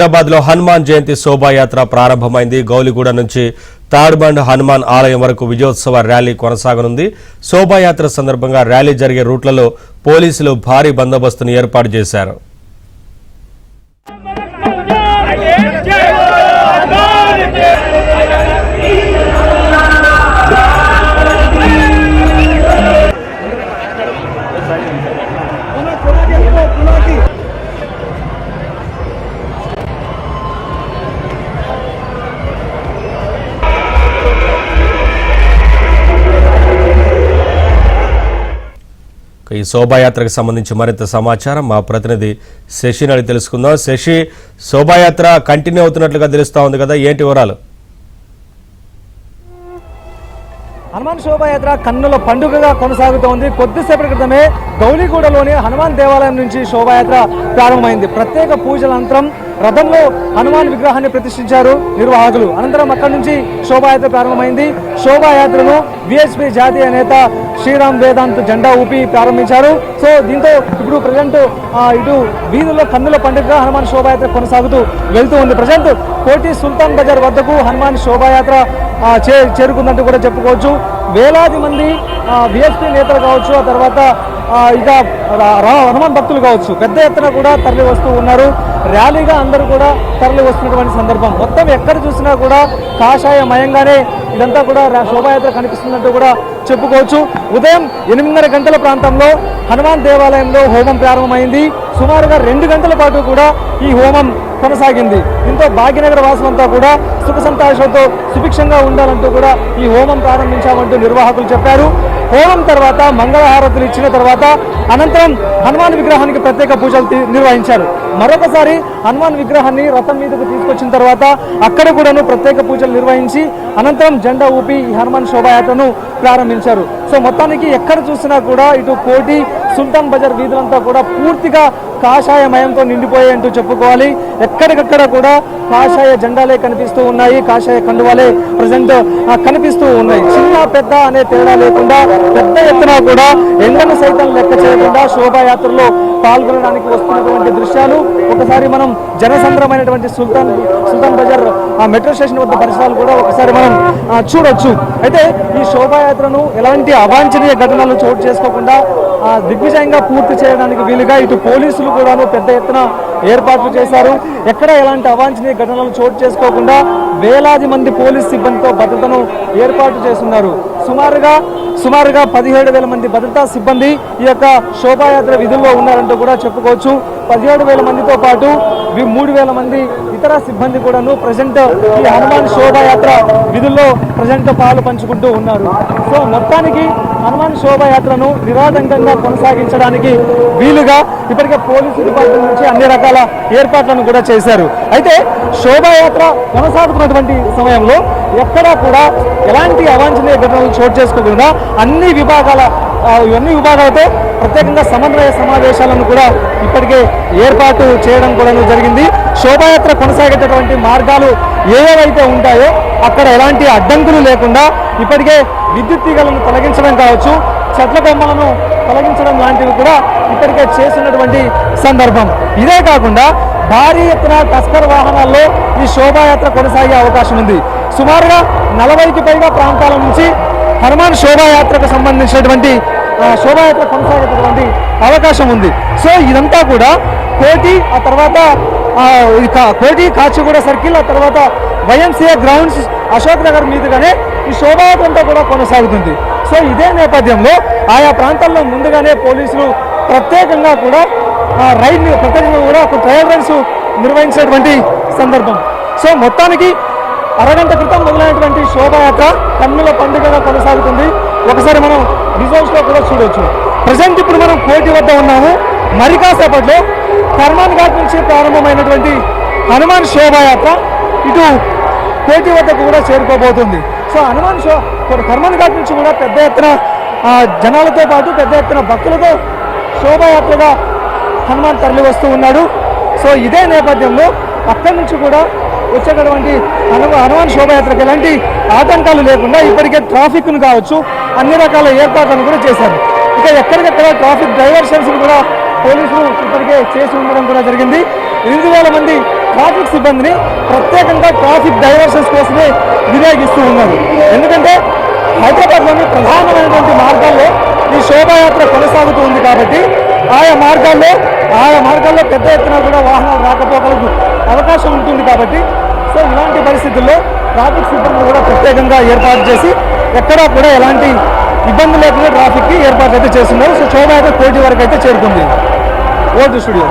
హైదరాబాద్ లో హనుమాన్ జయంతి శోభాయాత్ర ప్రారంభమైంది. గౌలిగూడ నుంచి తాడ్బండ్ హనుమాన్ ఆలయం వరకు విజయోత్సవ ర్యాలీ కొనసాగనుంది. శోభాయాత్ర సందర్భంగా ర్యాలీ జరిగే రూట్లలో పోలీసులు భారీ బందోబస్తును ఏర్పాటు చేశారు. ఈ శోభాయాత్రకు సంబంధించి మరింత సమాచారం మా ప్రతినిధి శశిని అడిగి తెలుసుకుందాం. శశి, శోభాయాత్ర కంటిన్యూ అవుతున్నట్లుగా తెలుస్తా ఉంది కదా, ఏంటి వివరాలు? హనుమాన్ శోభాయాత్ర కన్నుల పండుగగా కొనసాగుతోంది. కొద్దిసేపటి క్రితమే గౌలిగూడలోని హనుమాన్ దేవాలయం నుంచి శోభాయాత్ర ప్రారంభమైంది. ప్రత్యేక పూజల అనంతరం రథంలో హనుమాన్ విగ్రహాన్ని ప్రతిష్ఠించారు నిర్వాహకులు. అనంతరం అక్కడి నుంచి శోభాయాత్ర ప్రారంభమైంది. శోభాయాత్రను బీఎస్పీ జాతీయ నేత శ్రీరామ్ వేదాంత్ జెండా ఊపి ప్రారంభించారు. సో దీంతో ఇప్పుడు ప్రజెంట్ ఇటు వీధుల్లో కన్నుల పండుగగా హనుమాన్ శోభాయాత్ర కొనసాగుతూ వెళ్తూ ఉంది. ప్రజెంట్ కోటి సుల్తాన్ బజార్ వద్దకు హనుమాన్ శోభాయాత్ర చేరుకుందంటూ కూడా చెప్పుకోవచ్చు. వేలాది మంది బీఎస్పీ నేతలు కావచ్చు, ఆ తర్వాత ఇక హనుమాన్ భక్తులు కావచ్చు, పెద్ద ఎత్తున కూడా తరలి వస్తూ ఉన్నారు. ర్యాలీగా అందరూ కూడా తరలి వస్తున్నటువంటి సందర్భం. మొత్తం ఎక్కడ చూసినా కూడా కాషాయమయంగానే ఇదంతా కూడా శోభాయాత్ర కనిపిస్తుందంటూ కూడా చెప్పుకోవచ్చు. ఉదయం 8:30 గంటల ప్రాంతంలో హనుమాన్ దేవాలయంలో హోమం ప్రారంభమైంది. సుమారుగా 2 గంటల పాటు కూడా ఈ హోమం కొనసాగింది. దీంతో భాగ్యనగర వాసులంతా కూడా సుఖ సంతోషాలతో సుభిక్షంగా ఉండాలంటూ కూడా ఈ హోమం ప్రారంభించామంటూ నిర్వాహకులు చెప్పారు. హోమం తర్వాత మంగళహారతులు ఇచ్చిన తర్వాత అనంతరం హనుమాన్ విగ్రహానికి ప్రత్యేక పూజలు నిర్వహించారు. మరొకసారి హనుమాన్ విగ్రహాన్ని రథం మీదకు తీసుకొచ్చిన తర్వాత అక్కడ కూడాను ప్రత్యేక పూజలు నిర్వహించి అనంతరం జెండా ఊపి ఈ హనుమాన్ శోభాయాత్రను ప్రారంభించారు. సో మొత్తానికి ఎక్కడ చూసినా కూడా ఇటు కోటి సుల్తాన్ బజార్ వీధులంతా కూడా పూర్తిగా కాషాయమయంతో నిండిపోయాయంటూ చెప్పుకోవాలి. ఎక్కడికక్కడ కూడా కాషాయ జెండాలే కనిపిస్తూ ఉన్నాయి, కాషాయ కండువాలే ప్రజెంట్ కనిపిస్తూ ఉన్నాయి. చిన్న పెద్ద అనే తేడా లేకుండా పెద్ద ఎత్తున కూడా ఎండను సైతం లెక్క చేయకుండా శోభాయాత్రలో పాల్గొనడానికి వస్తున్నటువంటి దృశ్యాలు ఒకసారి మనం జనసంద్రమైనటువంటి సుల్తాన్ బజార్ మెట్రో స్టేషన్ వద్ద పరిసరాలు కూడా ఒకసారి మనం చూడొచ్చు. అయితే ఈ శోభాయాత్రను ఎలాంటి అవాంఛనీయ ఘటనలు చోటు చేసుకోకుండా దిగ్విజయంగా పూర్తి చేయడానికి వీలుగా ఇటు పోలీసులు కూడాను పెద్ద ఎత్తున ఏర్పాట్లు చేశారు. ఎక్కడ ఎలాంటి అవాంఛనీయ ఘటనలు చోటు చేసుకోకుండా వేలాది మంది పోలీస్ సిబ్బందితో భద్రతను ఏర్పాటు చేస్తున్నారు. సుమారుగా 17,000 మంది భద్రతా సిబ్బంది ఈ యొక్క శోభాయాత్ర విధుల్లో ఉన్నారంటూ కూడా చెప్పుకోవచ్చు. 17,000 మందితో పాటు 3,000 మంది ఇతర సిబ్బంది కూడాను ప్రజెంట్ ఈ హనుమాన్ శోభాయాత్ర విధుల్లో ప్రజెంట్ పాలు పంచుకుంటూ ఉన్నారు. సో మొత్తానికి హనుమాన్ శోభాయాత్రను నిరాటంకంగా కొనసాగించడానికి వీలుగా ఇప్పటికే పోలీసు డిపార్ట్మెంట్ నుంచి అన్ని రకాల ఏర్పాట్లను కూడా చేశారు. అయితే శోభాయాత్ర కొనసాగుతున్నటువంటి సమయంలో ఎక్కడా కూడా ఎలాంటి అవాంఛనీయ ఘటనలు చోటు చేసుకోకుండా అన్ని విభాగాలతో ప్రత్యేకంగా సమన్వయ సమావేశాలను కూడా ఇప్పటికే ఏర్పాటు చేయడం కూడా జరిగింది. శోభాయాత్ర కొనసాగేటటువంటి మార్గాలు ఏవైతే ఉంటాయో అక్కడ ఎలాంటి అడ్డంకులు లేకుండా ఇప్పటికే విద్యుత్ తీగలను తొలగించడం కావచ్చు, చెట్ల బొమ్మలను తొలగించడం లాంటివి కూడా ఇప్పటికే చేస్తున్నటువంటి సందర్భం. ఇదే కాకుండా భారీ ఎత్తున టస్కర్ వాహనాల్లో ఈ శోభాయాత్ర కొనసాగే అవకాశం ఉంది. సుమారుగా 40కి పైగా ప్రాంతాల నుంచి హనుమాన్ శోభాయాత్రకు సంబంధించినటువంటి శోభాయాత్ర కొనసాగేటటువంటి అవకాశం ఉంది. సో ఇదంతా కూడా కోటి, ఆ తర్వాత కోటి కాచిగూడ సర్కిల్, ఆ తర్వాత వైఎంసీఏ గ్రౌండ్స్, అశోక్ నగర్ మీదుగానే ఈ శోభాయాత్ర అంతా కూడా కొనసాగుతుంది. సో ఇదే నేపథ్యంలో ఆయా ప్రాంతాల్లో ముందుగానే పోలీసులు ప్రత్యేకంగా కూడా ప్రత్యేకంగా కూడా ట్రయల్ రన్స్ నిర్వహించేటువంటి సందర్భం. సో మొత్తానికి అరగంట క్రితం మొదలైనటువంటి శోభాయాత్ర కన్నుల పండుగగా కొనసాగుతుంది. ఒకసారి మనం రిజల్ట్స్ లో కూడా చూడవచ్చు. ప్రజెంట్ ఇప్పుడు మనం కోటి వద్ద ఉన్నాము. మరి కాసేపట్లో కర్మాన్ ఘాట్ నుంచి ప్రారంభమైనటువంటి హనుమాన్ శోభాయాత్ర ఇటు కోటి వద్దకు కూడా చేరుకోబోతుంది. సో కర్మాన్ ఘాట్ నుంచి కూడా పెద్ద ఎత్తున జనాలతో పాటు పెద్ద ఎత్తున భక్తులతో శోభాయాత్రగా హనుమాన్ తరలి వస్తూ ఉన్నాడు. సో ఇదే నేపథ్యంలో అక్కడి నుంచి కూడా వచ్చేటటువంటి హనుమాన్ శోభాయాత్రకు ఎలాంటి ఆటంకాలు లేకుండా ఇప్పటికే ట్రాఫిక్ను కావచ్చు అన్ని రకాల ఏర్పాట్లను కూడా చేశారు. ఇక ఎక్కడికెక్కడ ట్రాఫిక్ డైవర్షన్స్ కూడా పోలీసులు ఇప్పటికే చేసి ఉండడం కూడా జరిగింది. 8,000 మంది ట్రాఫిక్ సిబ్బందిని ప్రత్యేకంగా ట్రాఫిక్ డైవర్షన్స్ కోసమే వినియోగిస్తూ ఉన్నారు. ఎందుకంటే హైదరాబాద్లోని ప్రధానమైనటువంటి మార్గాల్లో ఈ శోభాయాత్ర కొనసాగుతూ ఉంది కాబట్టి ఆయా మార్గాల్లో పెద్ద ఎత్తున కూడా వాహనాలు రాకపోకలకు అవకాశం ఉంటుంది కాబట్టి సో ఇలాంటి పరిస్థితుల్లో ట్రాఫిక్ సిబ్బంది కూడా ప్రత్యేకంగా ఏర్పాటు చేసి ఎక్కడా కూడా ఎలాంటి ఇబ్బంది లేకుండా ట్రాఫిక్కి ఏర్పాట్లు అయితే చేస్తున్నారు. సో శోభాయాత్ర కోటి వరకు అయితే చేరుకుంది. Vote studio.